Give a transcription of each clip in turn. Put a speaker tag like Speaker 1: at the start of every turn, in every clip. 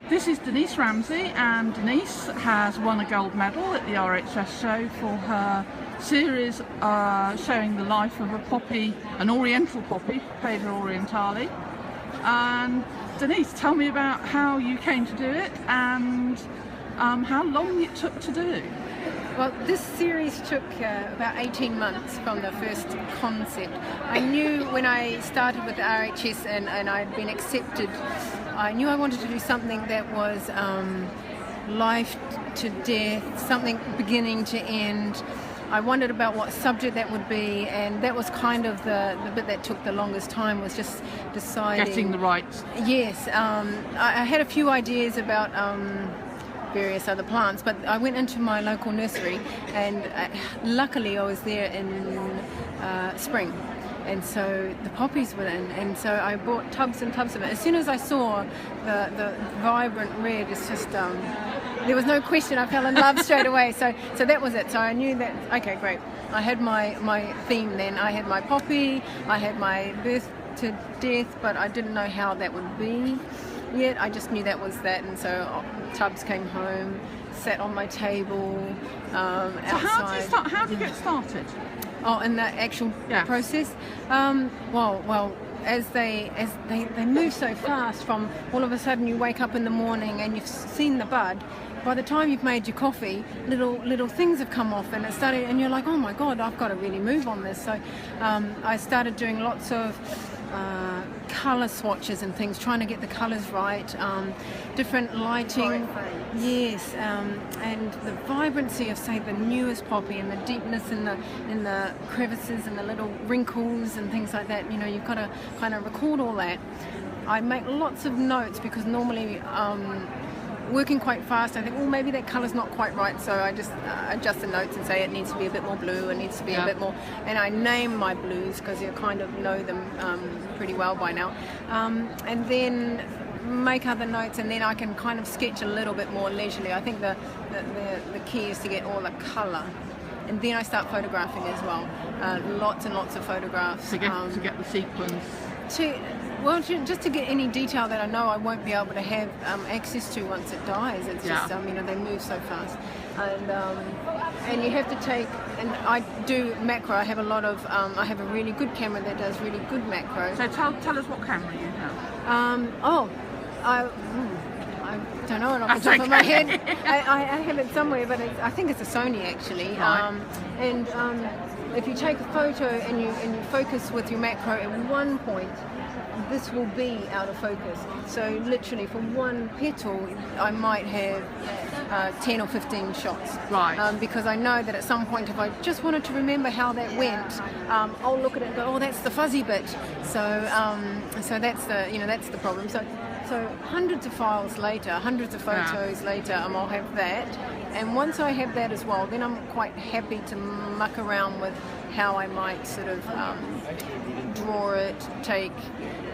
Speaker 1: This is Denise Ramsay, and Denise has won a gold medal at the RHS Show for her series showing the life of a poppy, an oriental poppy, Papaver Orientale. And Denise, tell me about how you came to do it and how long it took to do.
Speaker 2: Well, this series took about 18 months from the first concept. I knew when I started with the RHS and I'd been accepted, I knew I wanted to do something that was life to death, something beginning to end. I wondered about what subject that would be, and that was kind of the bit that took the longest time, was just deciding.
Speaker 1: Getting the right.
Speaker 2: Yes, I had a few ideas about various other plants, but I went into my local nursery, and luckily I was there in spring, and so the poppies were in, and so I bought tubs and tubs of it. As soon as I saw the vibrant red, it's just there was no question, I fell in love straight away. So that was it. So I knew that, okay, great. I had my theme then. I had my poppy, I had my birth to death, but I didn't know how that would be yet. I just knew that was that, and so tubs came home, sat on my table outside.
Speaker 1: So how do you get started?
Speaker 2: Oh, in the actual process? Well, as they move so fast, from all of a sudden you wake up in the morning and you've seen the bud. By the time you've made your coffee, little things have come off, and it started, and you're like, oh my God, I've got to really move on this. So I started doing lots of colour swatches and things, trying to get the colours right, different lighting, yes, and the vibrancy of, say, the newest poppy, and the deepness in the crevices and the little wrinkles and things like that. You know, you've got to kind of record all that. I make lots of notes, because normally working quite fast, I think, well, maybe that colour's not quite right, so I just adjust the notes and say it needs to be a bit more blue, it needs to be a bit more, and I name my blues, because you kind of know them pretty well by now, and then make other notes, and then I can kind of sketch a little bit more leisurely. I think the key is to get all the colour, and then I start photographing as well, lots and lots of photographs.
Speaker 1: To get the sequence.
Speaker 2: Just to get any detail that I know I won't be able to have access to once it dies. It's just, they move so fast. And you have to take, and I do macro. I have a lot of, I have a really good camera that does really good macro.
Speaker 1: So tell us what camera you have.
Speaker 2: I don't know it off the top of my head. I have it somewhere, but I think it's a Sony actually.
Speaker 1: Right.
Speaker 2: If you take a photo and you focus with your macro at one point, this will be out of focus. So literally for one petal, I might have 10 or 15 shots.
Speaker 1: Right.
Speaker 2: Because I know that at some point, if I just wanted to remember how that went, I'll look at it and go, oh, that's the fuzzy bit. So that's the problem. So hundreds of files later, hundreds of photos later, I'll have that. And once I have that as well, then I'm quite happy to muck around with how I might sort of draw it, take.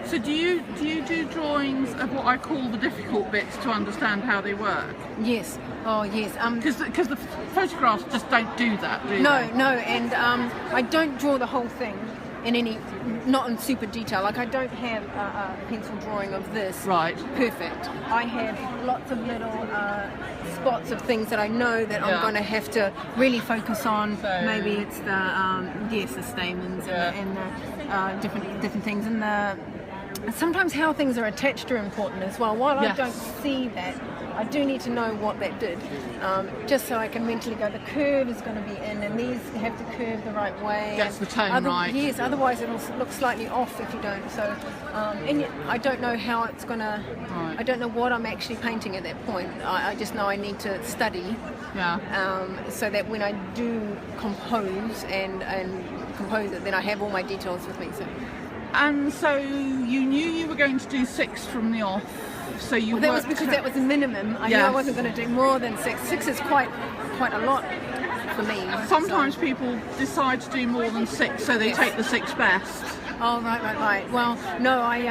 Speaker 1: So do you do drawings of what I call the difficult bits to understand how they work?
Speaker 2: Yes. Oh, yes.
Speaker 1: Because the photographs just don't do that, do
Speaker 2: No,
Speaker 1: they?
Speaker 2: no, and I don't draw the whole thing not in super detail. Like, I don't have a pencil drawing of this.
Speaker 1: Right.
Speaker 2: Perfect. I have lots of little spots of things that I know that I'm going to have to really focus on. So maybe it's the stamens and the different things, and sometimes how things are attached are important as well. While I don't see that, I do need to know what that did, just so I can mentally go, the curve is going to be in, and these have to curve the right way.
Speaker 1: Gets the tone right.
Speaker 2: Yes, otherwise it'll look slightly off if you don't. So, and yet I don't know how it's going to, I don't know what I'm actually painting at that point. I just know I need to study, so that when I do compose and compose it, then I have all my details with me.
Speaker 1: And so you knew you were going to do 6 from the off. So
Speaker 2: that was because that was the minimum. I knew I wasn't going to do more than 6. 6 is quite a lot for me.
Speaker 1: Sometimes people decide to do more than 6, so they take the 6 best.
Speaker 2: Oh, right. Well, no, I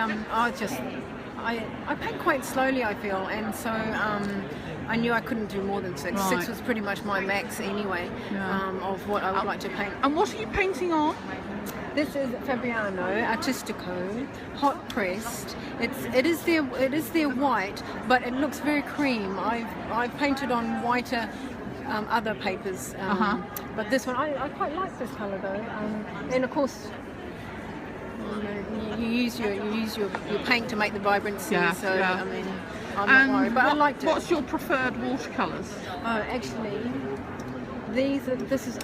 Speaker 2: paint quite slowly, I feel, and so I knew I couldn't do more than 6.
Speaker 1: Right.
Speaker 2: 6 was pretty much my max anyway, of what I would like to paint.
Speaker 1: And what are you painting on?
Speaker 2: This is Fabriano Artistico, hot pressed. It is their white, but it looks very cream. I've painted on whiter other papers, but this one I quite like this colour though. And of course, you use your paint to make the vibrancy. I mean, I'm not worried, but I liked it.
Speaker 1: What's your preferred watercolours?
Speaker 2: Actually, this is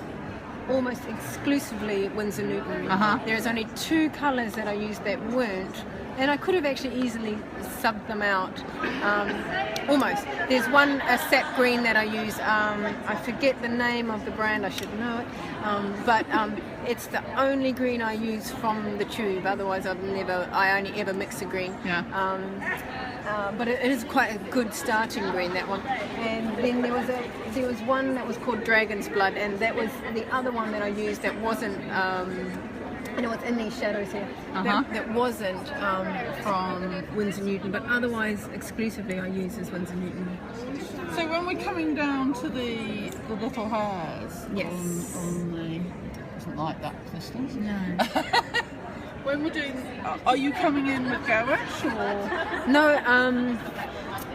Speaker 2: almost exclusively Winsor Newton. There's only 2 colours that I used that weren't, and I could have actually easily subbed them out. Almost. There's one, a sap green that I use. I forget the name of the brand. I should know it, but it's the only green I use from the tube. Otherwise, I only ever mix a green. But it is quite a good starting green, that one. And then there was one that was called Dragon's Blood, and that was the other one that I used that wasn't, and it was in these shadows here, that wasn't from Winsor Newton, but otherwise exclusively I use as Winsor Newton.
Speaker 1: So when we're coming down to the little hairs on the, doesn't like that distance.
Speaker 2: No.
Speaker 1: When we're doing, are you coming in with gouache or?
Speaker 2: No,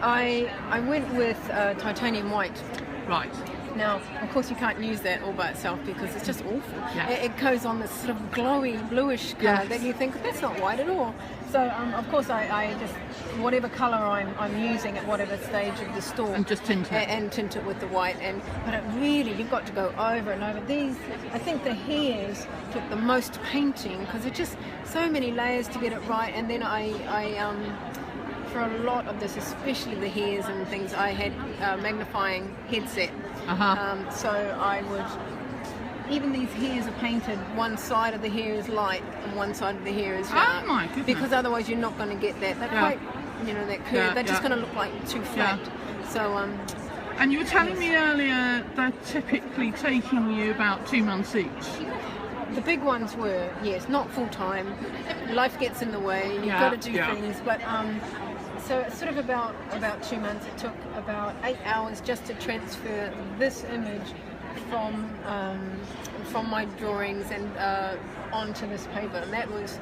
Speaker 2: I went with titanium white.
Speaker 1: Right.
Speaker 2: Now, of course, you can't use that all by itself because it's just awful. It goes on this sort of glowy, bluish colour that you think, that's not white at all. So, of course, I just, whatever colour I'm using at whatever stage of the store.
Speaker 1: And just tint it.
Speaker 2: And tint it with the white. But it really, you've got to go over and over. These, I think the hairs took the most painting because it's just so many layers to get it right. And then for a lot of this, especially the hairs and things, I had magnifying headset. So I would, even these hairs are painted, one side of the hair is light and one side of the hair is dark.
Speaker 1: Oh my goodness.
Speaker 2: Because otherwise you're not going to get that. They're quite, that curve. They're just going to look like too flat. So
Speaker 1: and you were telling me earlier they're typically taking you about 2 months each.
Speaker 2: The big ones were, yes, not full time. Life gets in the way. You've got to do things, but so it's sort of about 2 months. It took about 8 hours just to transfer this image from my drawings and onto this paper, and that was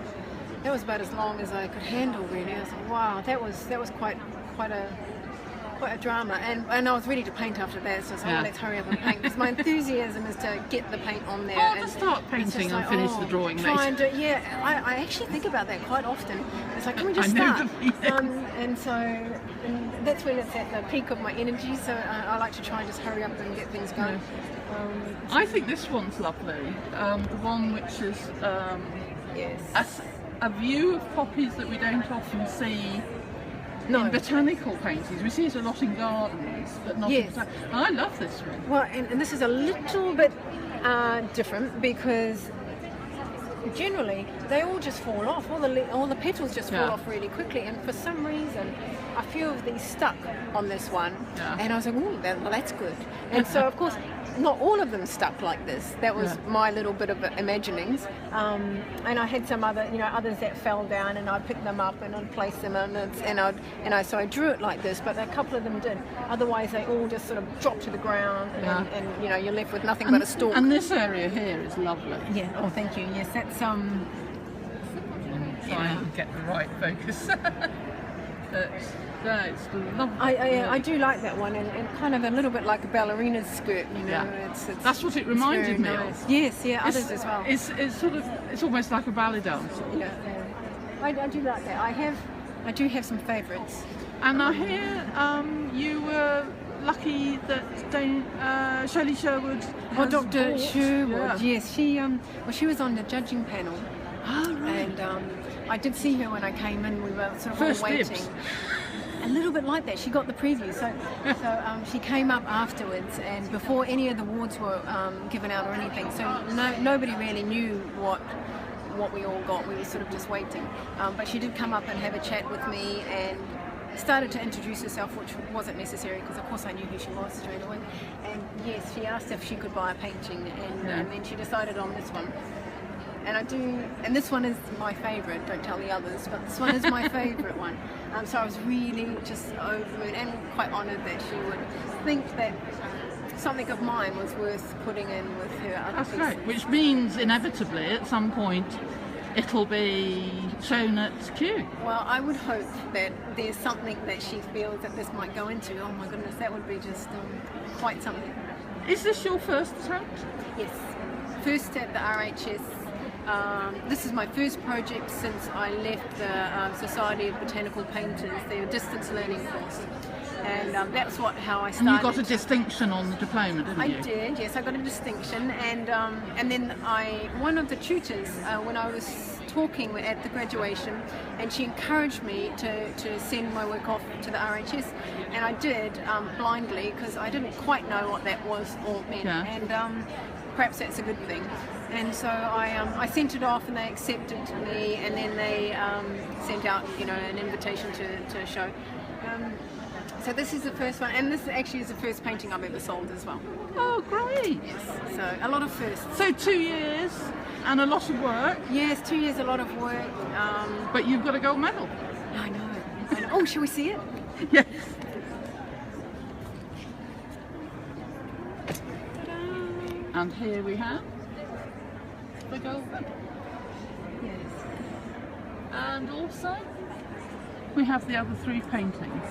Speaker 2: about as long as I could handle. Really, I was like, wow, that was quite a drama, and I was ready to paint after that. So I was like, let's hurry up and paint, because my enthusiasm is to get the paint on there
Speaker 1: and start painting and finish the drawing later.
Speaker 2: I actually think about that quite often. It's like, can we just start? And that's when it's at the peak of my energy. So I like to try and just hurry up and get things going.
Speaker 1: I think this one's lovely. The one which is a view of poppies that we don't often see. In botanical paintings. We see it a lot in gardens, but not in botanical. I love this one.
Speaker 2: Well, and this is a little bit different because generally they all just fall off. All the petals just fall off really quickly, and for some reason a few of these stuck on this one, and I was like, "Ooh, that's good." And so, of course, not all of them stuck like this. That was my little bit of imaginings. And I had some others that fell down, and I'd pick them up and I'd place them so I drew it like this. But a couple of them did. Otherwise, they all just sort of dropped to the ground, and you're left with nothing but a stalk.
Speaker 1: And this area here is lovely.
Speaker 2: Yeah. Oh, thank you. Yes, that's
Speaker 1: Try and get the right focus. It's lovely.
Speaker 2: I do like that one, and kind of a little bit like a ballerina's skirt,
Speaker 1: That's what it reminded me of.
Speaker 2: Yes, others as well.
Speaker 1: It's almost like a ballet dancer.
Speaker 2: Yeah. I do like that. I do have some favourites.
Speaker 1: And I hear you were lucky that Shelley Sherwood.
Speaker 2: Dr. Sherwood. Yes, she was on the judging panel.
Speaker 1: Oh, right.
Speaker 2: And I did see her when I came in. We were sort of
Speaker 1: First
Speaker 2: all waiting.
Speaker 1: dibs.
Speaker 2: A little bit like that. She got the preview, so she came up afterwards, and before any of the awards were given out or anything. So nobody really knew what we all got. We were sort of just waiting. But she did come up and have a chat with me and started to introduce herself, which wasn't necessary because of course I knew who she was straight away. And yes, she asked if she could buy a painting, and then she decided on this one. And I do, and this one is my favourite, don't tell the others, but this one is my favourite one. So I was really just over it and quite honoured that she would think that something of mine was worth putting in with her other
Speaker 1: That's
Speaker 2: pieces.
Speaker 1: great, which means inevitably at some point it'll be shown at Kew.
Speaker 2: Well, I would hope that there's something that she feels that this might go into. Oh my goodness, that would be just quite something.
Speaker 1: Is this your first attempt?
Speaker 2: Yes, first at the RHS. This is my first project since I left the Society of Botanical Painters, their distance learning course. And that's how I started.
Speaker 1: And you got a distinction on the diploma, didn't you?
Speaker 2: I did, yes, I got a distinction. And then one of the tutors, when I was talking at the graduation, and she encouraged me to send my work off to the RHS, and I did blindly because I didn't quite know what that was or meant.
Speaker 1: Yeah.
Speaker 2: And perhaps that's a good thing. And so I sent it off, and they accepted me, and then they sent out, an invitation to a show. So this is the first one, and this actually is the first painting I've ever sold as well.
Speaker 1: Oh, great!
Speaker 2: Yes, so a lot of firsts.
Speaker 1: So 2 years and a lot of work.
Speaker 2: Yes, 2 years, a lot of work.
Speaker 1: But you've got a gold medal.
Speaker 2: I know. Oh, shall we see it?
Speaker 1: Yes. And here we have the gold medal.
Speaker 2: Yes.
Speaker 1: And also we have the other 3 paintings.